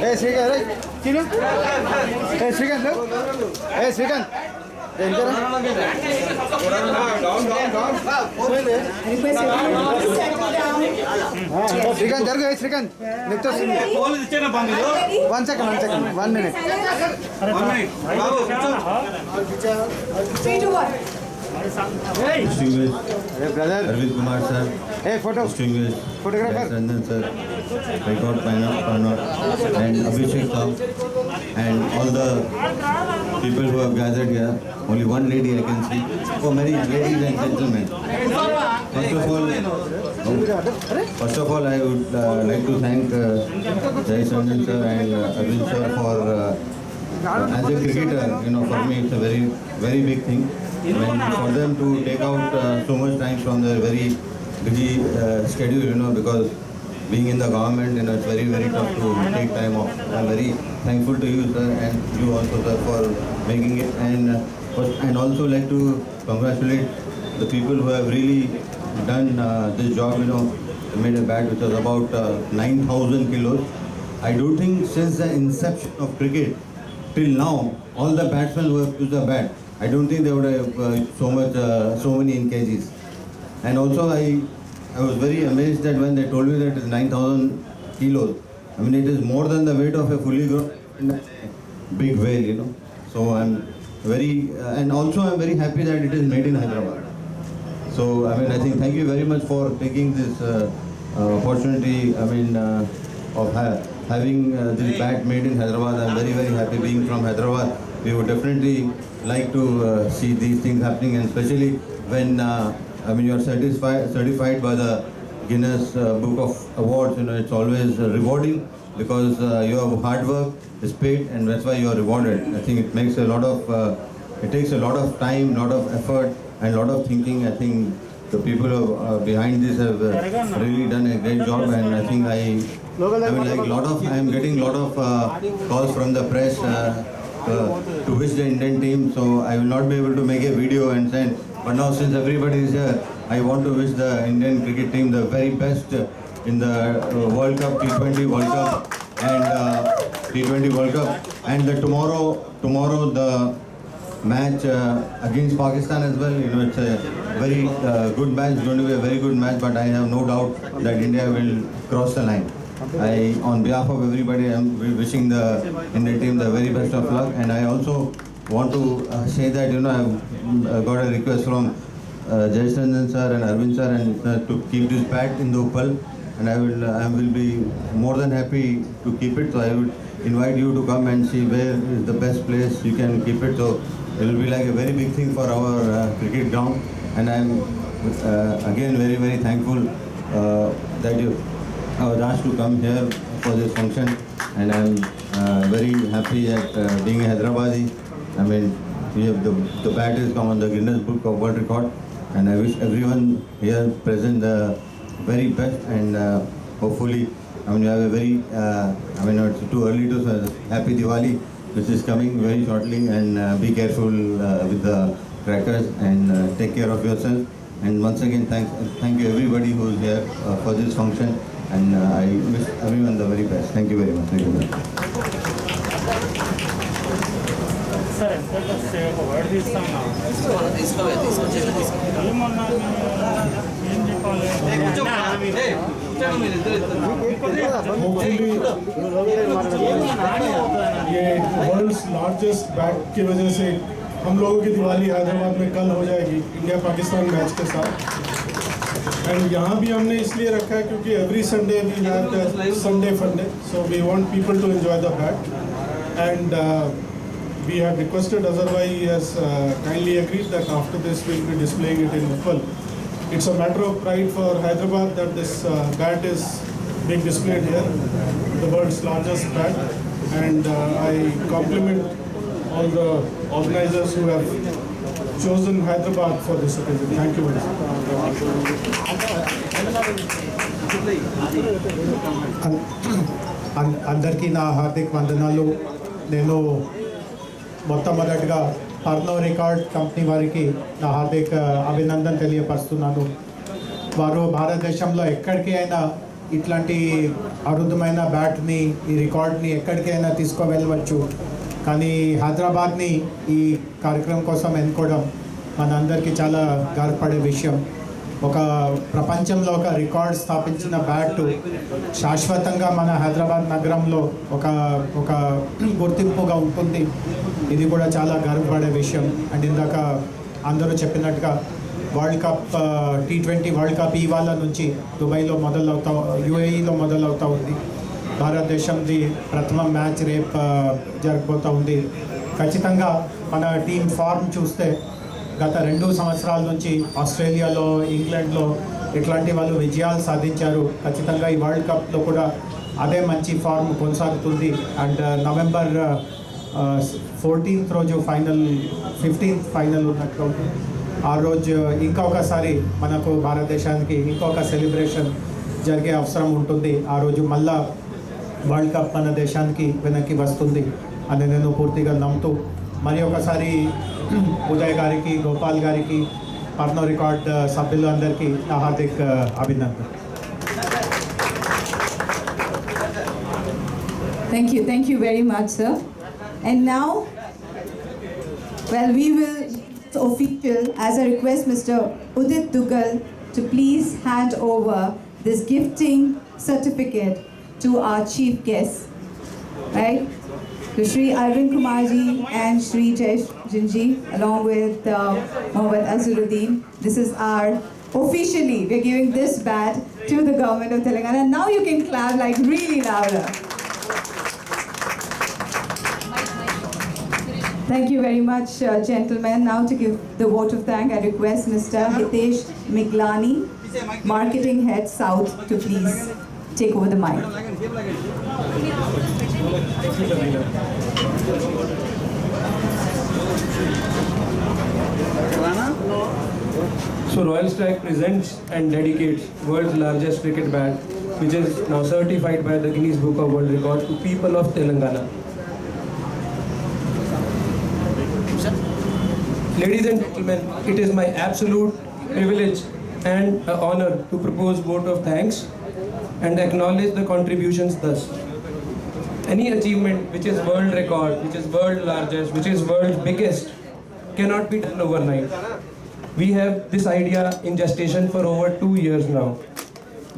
Hey Srikanth, right? Sino? Hey Srikanth, look. Hey Srikanth. Enter. Srikanth, jargo. Hey Srikanth. Next to one second. 1 minute. 1 minute. Three to one. Hey brother. Arvind Kumar sir, Hey photo. distinguished Photographer. Ranjan sir, Record Panel, and Abhishek sir, and all the people who have gathered here. Only one lady I can see. Oh, many ladies and gentlemen. First of all, I would like to thank Jai Ranjan sir and Arvind sir for as a cricketer, for me it's a very, very big thing. For them to take out so much time from their very busy schedule, because being in the government, it's very, very tough to take time off. I'm very thankful to you, sir, and you also, sir, for making it. And also like to congratulate the people who have really done this job, made a bat which was about 9,000 kilos. I do think since the inception of cricket till now, all the batsmen who have used the bat, I don't think they would have so many in kgs. And also I was very amazed that when they told me that it's 9,000 kilos, I mean it is more than the weight of a fully grown big whale, So I'm very, and also I'm very happy that it is made in Hyderabad. So I mean I think thank you very much for taking this opportunity, of having this bat made in Hyderabad. I'm very, very happy being from Hyderabad. We would definitely like to see these things happening, and especially when you are certified by the Guinness Book of Awards. It's always rewarding because your hard work is paid, and that's why you are rewarded. I think it makes a lot of it takes a lot of time, lot of effort, and lot of thinking. I think the people behind this have really done a great job, and I think I am getting lot of calls from the press to wish the Indian team, so I will not be able to make a video and send. But now since everybody is here, I want to wish the Indian cricket team the very best in the World Cup, T20 World Cup and T20 World Cup. And tomorrow the match against Pakistan as well. It's a very good match. It's going to be a very good match, but I have no doubt that India will cross the line. On behalf of everybody, I am wishing the Indian team the very best of luck, and I also want to say that I've got a request from Jai Ranjan sir and Arvind sir and to keep this bat in the Uppal, and I will be more than happy to keep it. So I would invite you to come and see where is the best place you can keep it. So it will be like a very big thing for our cricket ground, and I am again very, very thankful that I was asked to come here for this function, and I'm very happy at being a Hyderabadi. I mean, the bat has come on the Guinness Book of World Record, and I wish everyone here present the very best, and hopefully, you have a very, it's too early to say Happy Diwali, which is coming very shortly, and be careful with the crackers, and take care of yourself. And once again, thank you everybody who is here for this function. And I wish everyone the very best. Thank you very much. Thank you very much. Sir, just word ఇస్తాం ये world's largest bat की वजह से हम लोगों की दिवाली हैदराबाद में कल हो जाएगी इंडिया पाकिस्तान मैच के साथ। एंड यहाँ भी हमने इसलिए रखा है क्योंकि every Sunday we have Sunday funday, so we want people to enjoy the bat, and we had requested Azharbai, he has kindly agreed that after this we will be displaying it in Uppal. It's a matter of pride for Hyderabad that this bat is being displayed here, the world's largest bat, and I compliment all the organizers who have chosen Hyderabad for this occasion. Thank you very much. అందరికీ నా హార్దిక వందనాలు. నేను మొట్టమొదటిగా పర్నో record company వారికి నా హార్దిక అభినందన తెలియపరుస్తున్నాను. వారు భారతదేశంలో ఎక్కడికి అయినా ఇట్లాంటి అరుదమైన బ్యాట్ని ఈ రికార్డ్ని ఎక్కడికైనా తీసుకువెళ్ళవచ్చు, కానీ హైదరాబాద్ని ఈ కార్యక్రమం కోసం ఎన్నుకోవడం మనందరికీ చాలా గర్వపడే విషయం. ఒక ప్రపంచంలో ఒక రికార్డ్ స్థాపించిన బ్యాట్ శాశ్వతంగా మన హైదరాబాద్ నగరంలో ఒక గుర్తింపుగా ఉంటుంది. ఇది కూడా చాలా గర్వపడే విషయం. అండ్ ఇందాక అందరూ చెప్పినట్టుగా world cup T20 world cup ఇవాళ నుంచి దుబాయ్లో UAEలో మొదలవుతూ ఉంది. భారతదేశంది ప్రథమ మ్యాచ్ రేపు జరగబోతూ ఉంది. ఖచ్చితంగా మన టీం ఫార్మ్ చూస్తే గత 2 సంవత్సరాల నుంచి ఆస్ట్రేలియాలో, ఇంగ్లాండ్లో ఇట్లాంటి వాళ్ళు విజయాలు సాధించారు. ఖచ్చితంగా ఈ వరల్డ్ కప్లో కూడా అదే మంచి ఫార్మ్ కొనసాగుతుంది. అండ్ నవంబర్ 14th రోజు ఫైనల్, 15th ఫైనల్ ఉన్నట్టు ఆ రోజు ఇంకా ఒకసారి మనకు భారతదేశానికి ఇంకొక సెలబ్రేషన్ జరిగే అవసరం ఉంటుంది. ఆ రోజు మళ్ళా వరల్డ్ కప్ మన దేశానికి వెనక్కి వస్తుంది అని నేను పూర్తిగా నమ్ముతూ మరి ఒకసారి ఉదయ్ గారికి, గోపాల్ గారికి, పర్నో రికార్డ్ సభ్యులు అందరికీ నా హార్దిక అభినందనలు. Thank you very much, sir. And now, well, we will official as I request Mr. Udit Dugal to please hand over this gifting certificate to our chief guests, right? To Shri Arvind Kumar ji and Shri Jayesh Jinji, along with Mohammad Azharuddin. This is our officially we're giving this badge to the government of Telangana. Now you can clap like really louder. Thank you very much, gentlemen. Now to give the vote of thanks, I request Mr. Hitesh Miglani, Marketing Head South, to please take over the mic. So Royal Strike presents and dedicates world's largest cricket bat, which is now certified by the Guinness Book of World Records to people of Telangana. Ladies and gentlemen, it is my absolute privilege and honor to propose vote of thanks and acknowledge the contributions thus. Any achievement which is world record, which is world largest, which is world biggest, cannot be done overnight. We have this idea in gestation for over 2 years now.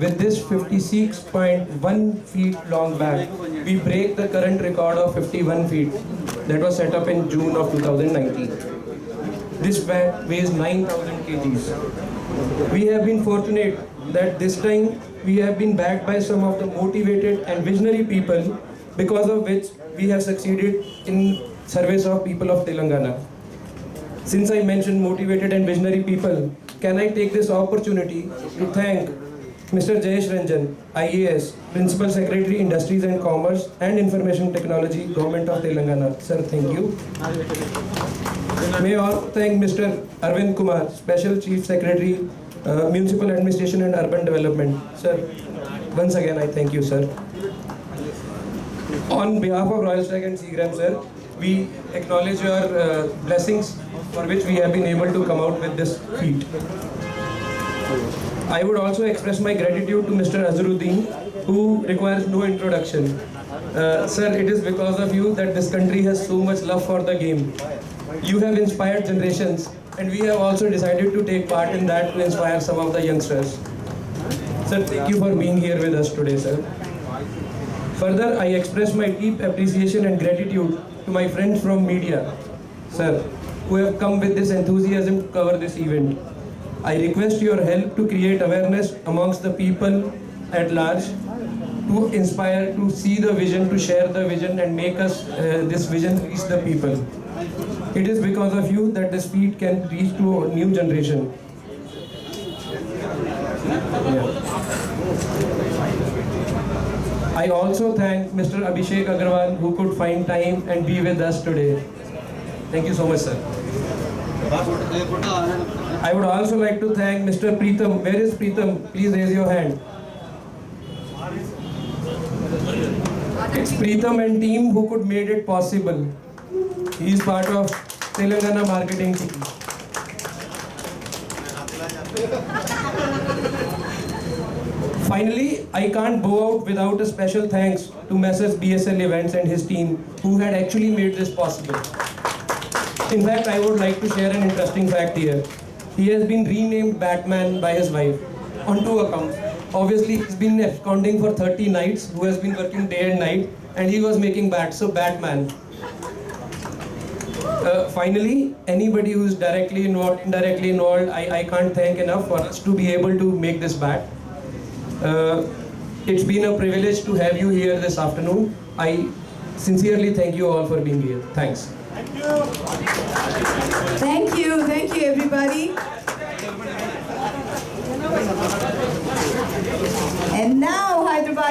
With this 56.1 feet long bat, we break the current record of 51 feet that was set up in June of 2019. This bat weighs 9,000 kgs. We have been fortunate that this time we have been backed by some of the motivated and visionary people, because of which we have succeeded in service of people of Telangana. Since I mentioned motivated and visionary people, can I take this opportunity to thank Mr. Jayesh Ranjan, IAS, Principal Secretary, Industries and Commerce and Information Technology, Government of Telangana. Sir, thank you. May I also thank Mr. Arvind Kumar, Special Chief Secretary, Municipal Administration and Urban Development. Sir, once again I thank you, sir. On behalf of Royal Strike and Seagram, sir, we acknowledge your blessings for which we have been able to come out with this feat. I would also express my gratitude to Mr. Azharuddin, who requires no introduction. Sir, it is because of you that this country has so much love for the game. You have inspired generations, and we have also decided to take part in that to inspire some of the youngsters. Sir, thank you for being here with us today, sir. Further, I express my deep appreciation and gratitude to my friends from media, sir, who have come with this enthusiasm to cover this event. I request your help to create awareness amongst the people at large, to inspire, to see the vision, to share the vision and make us this vision reach the people. It is because of you that this feat can reach to a new generation. I also thank Mr. Abhishek Agarwal, who could find time and be with us today. Thank you so much, sir. I would also like to thank Mr. Preetham. Where is Preetham? Please raise your hand. It's Preetham and team who could made it possible. He is part of Telangana marketing team. Finally, I can't bow out without a special thanks to Messrs BSL Events and his team who had actually made this possible. In fact, I would like to share an interesting fact here. He has been renamed Batman by his wife on 2 accounts. Obviously, he's been absconding for 30 nights, who has been working day and night, and he was making bats, so Batman. Finally, anybody who's directly involved, indirectly involved, I can't thank enough for us to be able to make this bat. It's been a privilege to have you here this afternoon. I sincerely thank you all for being here. Thanks. Thank you everybody. And now Hyderabad.